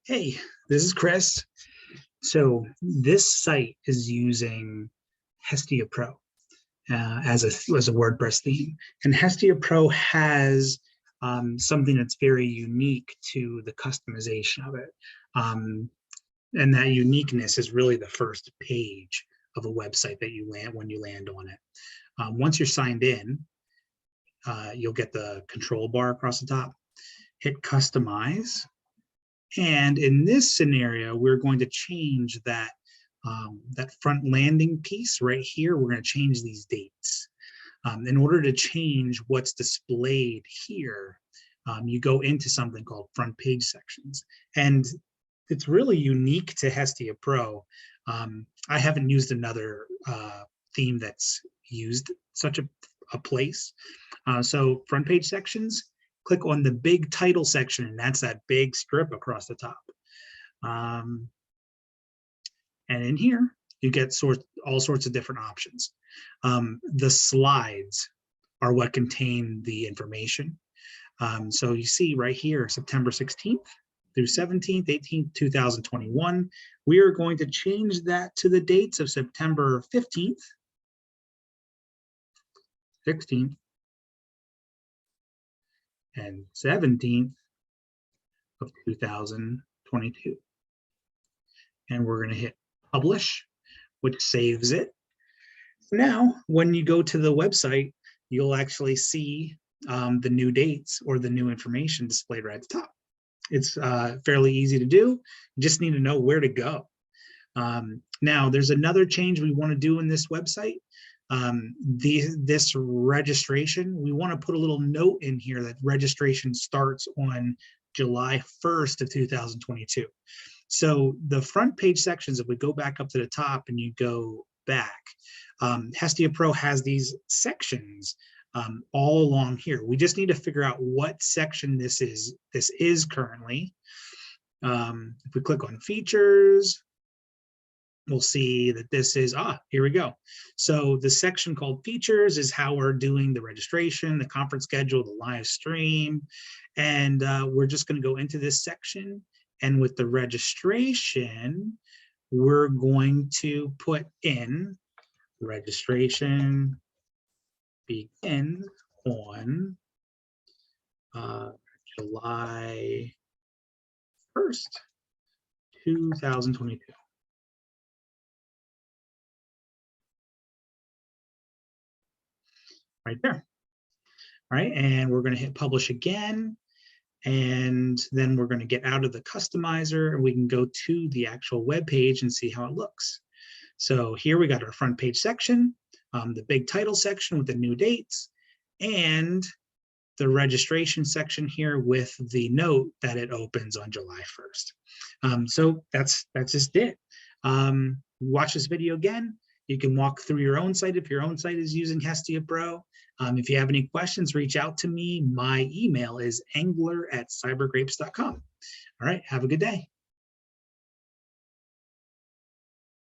Hey, this is Chris. So this site is using Hestia Pro as a WordPress theme, and Hestia Pro has something that's very unique to the customization of it, and that uniqueness is really the first page of a website that you land when you land on it. Once you're signed in, you'll get the control bar across the top. Hit Customize. And in this scenario, we're going to change that that front landing piece right here. We're going to change these dates. In order to change what's displayed here, you go into something called front page sections. And it's really unique to Hestia Pro. I haven't used another theme that's used such a place. So front page sections, click on the big title section, and that's that big strip across the top. And in here, you get all sorts of different options. The slides are what contain the information. So you see right here, September 16th through 17th, 18th, 2021. We are going to change that to the dates of September 15th, 16th, and 17th of 2022. And we're going to hit publish, which saves it. Now, when you go to the website, you'll actually see the new dates or the new information displayed right at the top. It's fairly easy to do. You just need to know where to go. Now, there's another change we want to do in this website. This registration, we want to put a little note in here that registration starts on July 1st of 2022. So the front page sections, if we go back up to the top and you go back, Hestia Pro has these sections all along here. We just need to figure out what section this is currently. If we click on features, we'll see that this is, here we go. So the section called features is how we're doing the registration, the conference schedule, the live stream. And we're just going to go into this section. And with the registration, we're going to put in registration begins on July 1st, 2022. Right there. All right, and we're going to hit publish again, and then we're going to get out of the customizer and we can go to the actual web page and see how it looks. So here we got our front page section, the big title section with the new dates, and the registration section here with the note that it opens on July 1st. So that's just it. Watch this video again. You can walk through your own site if your own site is using Hestia Pro. If you have any questions, reach out to me. My email is angler@cybergrapes.com. All right, have a good day.